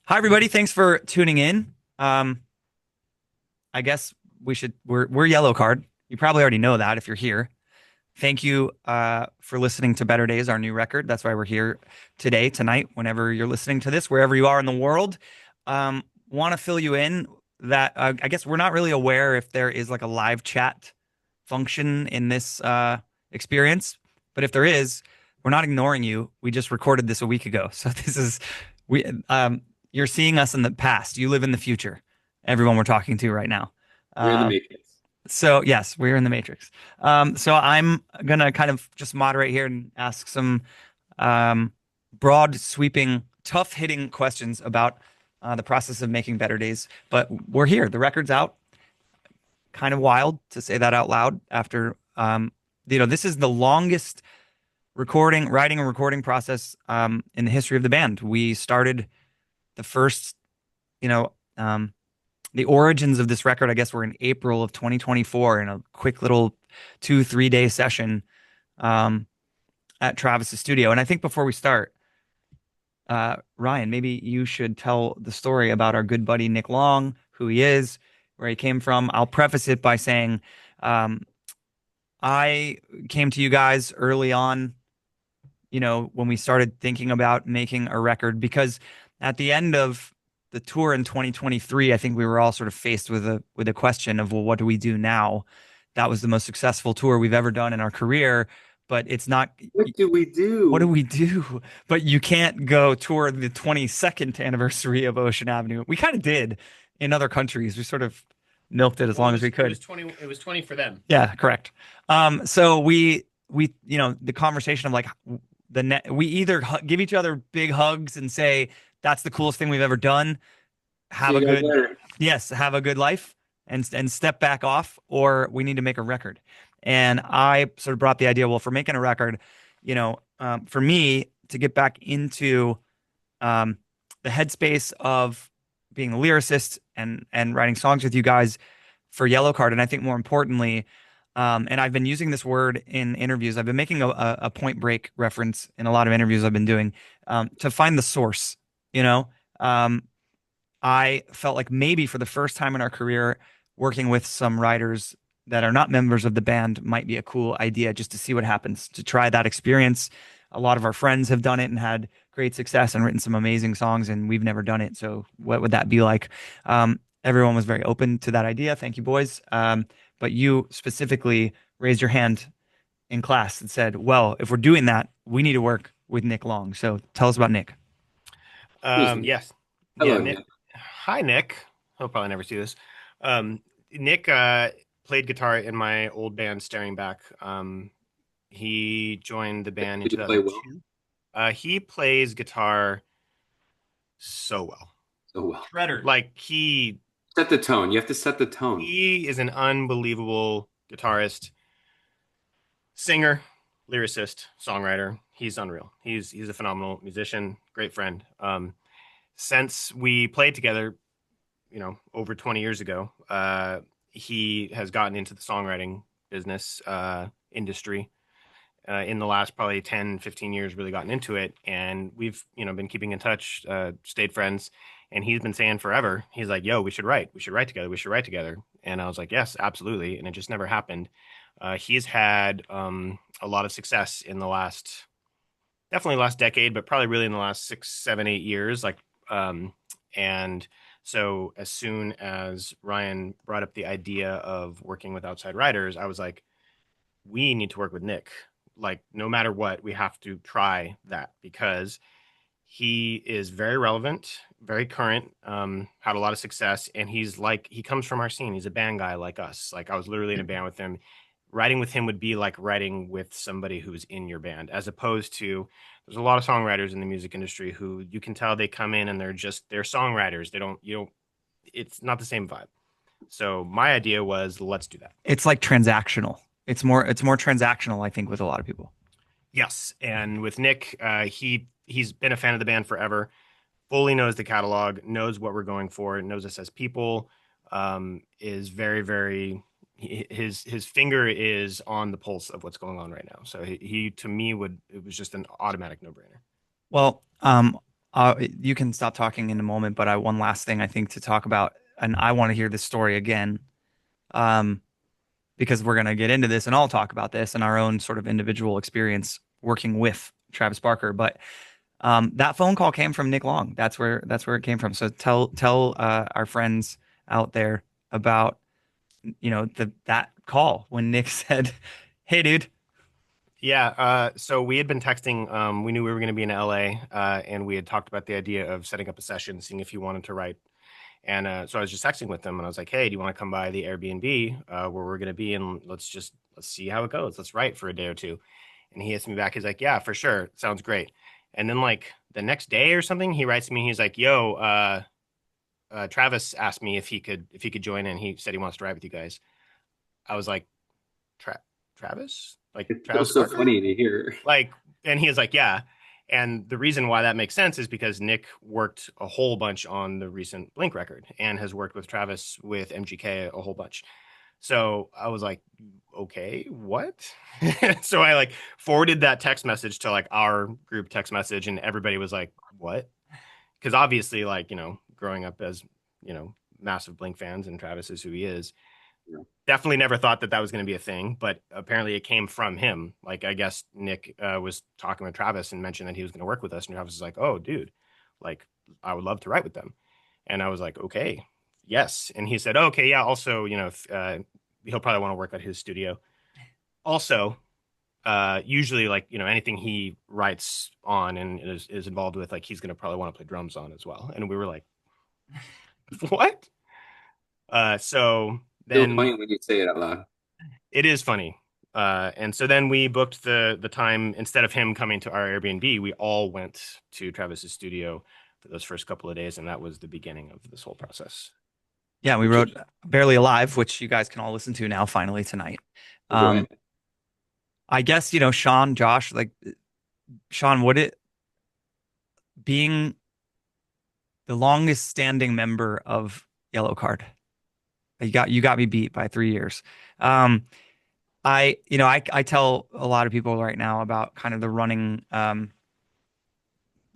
Hi, everybody. Thanks for tuning in. I guess we're Yellow Card. You probably already know that if you're here. Thank you for listening to Better Days, our new record. That's why we're here today, tonight, whenever you're listening to this, wherever you are in the world. Want to fill you in that I guess we're not really aware if there is like a live chat function in this experience, but if there is, we're not ignoring you. We just recorded this a week ago, so this is we. You're seeing us in the past. You live in the future. Everyone we're talking to right now. We're in the Uh, Matrix. so yes, we're in the Matrix. So I'm gonna kind of just moderate here and ask some um, broad, sweeping, tough-hitting questions about the process of making better days. But we're here. The record's out. Kind of wild to say that out loud after this is the longest writing and recording process in the history of the band. We started the first, you know, um, the origins of this record, I guess, were in April of 2024 in a quick little 2-3 day session um, at Travis's studio. And I think before we start, Ryan, maybe you should tell the story about our good buddy Nick Long, who he is, where he came from. I'll preface it by saying um, I came to you guys early on, when we started thinking about making a record, because at the end of the tour in 2023, I think we were all sort of faced with a question of, well, what do we do now? That was the most successful tour we've ever done in our career, but it's not. What do we What do do? we do? But you can't go tour the 22nd anniversary of Ocean Avenue. We kind of did in other countries. We sort of milked it as Well, long as we it could. was 20. It was 20 for them. Yeah, correct. So we the conversation of like we either give each other big hugs and say that's the coolest thing we've ever done. Have See a you guys good later. Yes, have a good life and step back off, or we need to make a record. And I sort of brought the idea, well, for making a record, for me to get back into um, the headspace of being a lyricist and writing songs with you guys for Yellow Card, and I think more importantly, and I've been using this word in interviews. I've been making a Point Break reference in a lot of interviews I've been doing to find the source. You know, um, I felt like maybe for the first time in our career, working with some writers that are not members of the band might be a cool idea just to see what happens, to try that experience. A lot of our friends have done it and had great success and written some amazing songs, and we've never done it. So, what would that be like? Everyone was very open to that idea. Thank you, boys. But you specifically raised your hand in class and said, well, if we're doing that, we need to work with Nick Long. So, tell us about Nick. Who's Nick? Yes. Yeah, Hello, Nick. Nick. Hi, Nick. He'll probably never see this. Nick played guitar in my old band, Staring Back. He joined the band in Did you play well? 2002. He plays guitar so well. So well. Shredder. Like he Set the tone. You have to set the tone. he is an unbelievable guitarist, singer, lyricist, songwriter. He's unreal. He's a phenomenal musician, great friend. Since we played together, over 20 years ago, he has gotten into the songwriting business industry. In the last probably 10, 15 years, really gotten into it. And we've, been keeping in touch, stayed friends. And he's been saying forever, he's like, yo, we should write. We should write together. We should write together. And I was like, yes, absolutely. And it just never happened. He's had a lot of success in definitely last decade, but probably really in the last 6, 7, 8 years. And so as soon as Ryan brought up the idea of working with outside writers, I was like, we need to work with Nick. Like, no matter what, we have to try that because he is very relevant, very current, had a lot of success, and he comes from our scene. He's a band guy like us. Like, I was literally in a band with him. Writing with him would be like writing with somebody who's in your band, as opposed to there's a lot of songwriters in the music industry who you can tell they come in and they're songwriters. It's not the same vibe. So my idea was, let's do that. It's like transactional. It's more transactional, I think, with a lot of people. Yes, and with Nick, he's been a fan of the band forever. Fully knows the catalog, knows what we're going for, knows us as people. Is very, very his finger is on the pulse of what's going on right now. So he to me it was just an automatic no brainer. Well, You can stop talking in a moment, but I one last thing I think to talk about, and I want to hear this story again, um, because we're gonna get into this, and I'll talk about this and our own sort of individual experience working with Travis Barker. But that phone call came from Nick Long. That's where it came from. So tell our friends out there about that call when Nick said, "Hey, dude." Yeah, so we had been texting. We knew we were going to be in LA, and we had talked about the idea of setting up a session, seeing if he wanted to write. And so I was just texting with him, and I was like, "Hey, do you want to come by the Airbnb where we're going to be, and let's see how it goes. Let's write for a day or two." And he hits me back. He's like, "Yeah, for sure, sounds great." And then like the next day or something, he writes me. He's like, "Yo, Travis asked me if he could join in. He said he wants to write with you guys." I was like, Travis? Like It Travis feels so Barker? funny to hear. Like, and he was like, yeah. And the reason why that makes sense is because Nick worked a whole bunch on the recent Blink record and has worked with Travis with MGK a whole bunch. So I was like, okay, what? So I like forwarded that text message to like our group text message, and everybody was like, what? Because obviously, like, growing up as, massive Blink fans, and Travis is who he is, definitely never thought that that was going to be a thing, but apparently it came from him. Like, I guess Nick was talking with Travis and mentioned that he was going to work with us, and Travis was like, "Oh, dude, like, I would love to write with them." And I was like, "Okay, yes." And he said, oh, "Okay, yeah. Also, if, he'll probably want to work at his studio. Also, usually, like, anything he writes on and is involved with, like, he's going to probably want to play drums on as well." And we were like, "What?" So Still then funny when you say it out loud. it is funny. And so then we booked the time. Instead of him coming to our Airbnb, we all went to Travis's studio for those first couple of days, and that was the beginning of this whole process. Yeah, we Which is, wrote Barely Alive, which you guys can all listen to now finally tonight. go ahead. Um, I guess, Sean, Josh, like Sean, would it being the longest standing member of Yellow Card? You got me beat by 3 years. Um, I tell a lot of people right now about kind of the running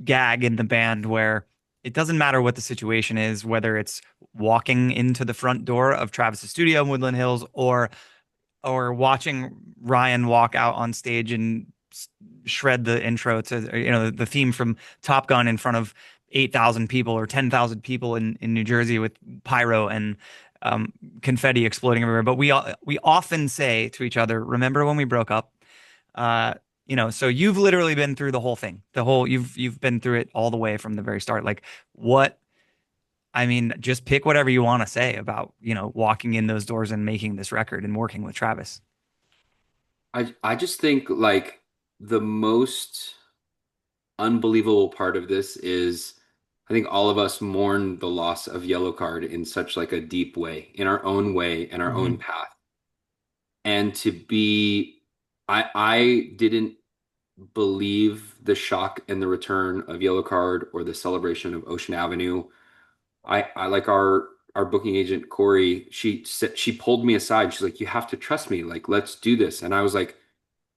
gag in the band where it doesn't matter what the situation is, whether it's walking into the front door of Travis's studio in Woodland Hills or watching Ryan walk out on stage and shred the intro to the theme from Top Gun in front of 8,000 people or 10,000 people in New Jersey with pyro and confetti exploding everywhere. But we often say to each other, "Remember when we broke up?" So you've literally been through the whole thing. You've been through it all the way from the very start. Like what I mean, just pick whatever you want to say about, walking in those doors and making this record and working with Travis. I just think like the most unbelievable part of this is I think all of us mourn the loss of Yellow Card in such like a deep way, in our own way, in our Hmm. own path. And to be I didn't believe the shock and the return of Yellow Card or the celebration of Ocean Avenue. I like our booking agent Corey. She pulled me aside. She's like, "You have to trust me. Like, let's do this." And I was like,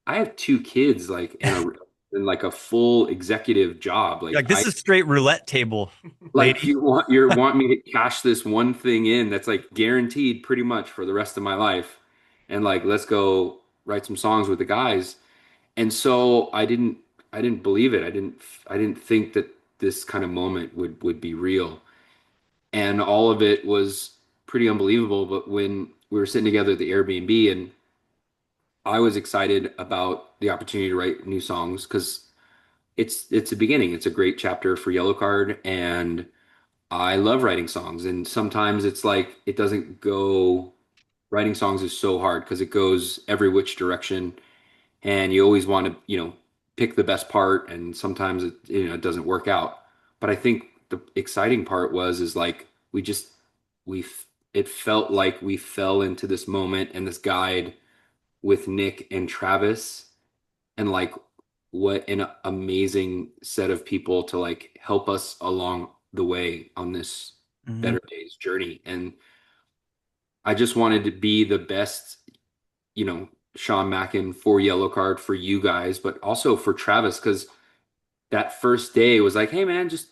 "I have two kids, like, and like a full executive job. Like this is straight roulette table, lady. You want me to cash this one thing in that's like guaranteed pretty much for the rest of my life, and like let's go write some songs with the guys." And so I didn't believe it. I didn't think that this kind of moment would be real. And all of it was pretty unbelievable. But when we were sitting together at the Airbnb, and I was excited about the opportunity to write new songs because it's a beginning. It's a great chapter for Yellow Card, and I love writing songs. And sometimes it's like it doesn't go. Writing songs is so hard because it goes every which direction, and you always want to pick the best part, and sometimes it doesn't work out. But I think the exciting part was is like we it felt like we fell into this moment and this guide with Nick and Travis, and like what an amazing set of people to like help us along the way on this Hmm. Better Days journey. And I just wanted to be the best, you know, Sean Mackin for Yellow Card for you guys, but also for Travis, because that first day was like, hey man, just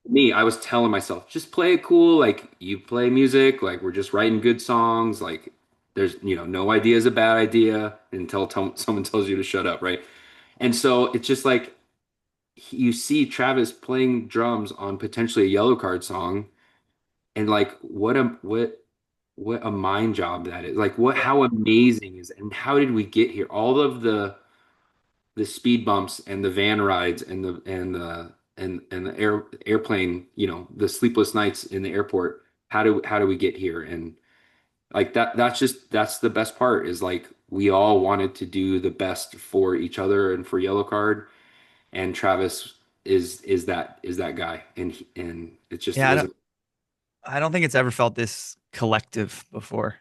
me, I was telling myself, just play it cool. Like you play music, like we're just writing good songs. Like there's, no idea is a bad idea until someone tells you to shut up, right? And so it's just like you see Travis playing drums on potentially a Yellow Card song, and like what a mind job that is. Like how amazing is, and how did we get here? All of the speed bumps and the van rides and the airplane, the sleepless nights in the airport. How do we get here? And like that's the best part is like we all wanted to do the best for each other and for Yellow Card, and Travis is that guy, and it just Yeah, was. I don't think it's ever felt this collective before.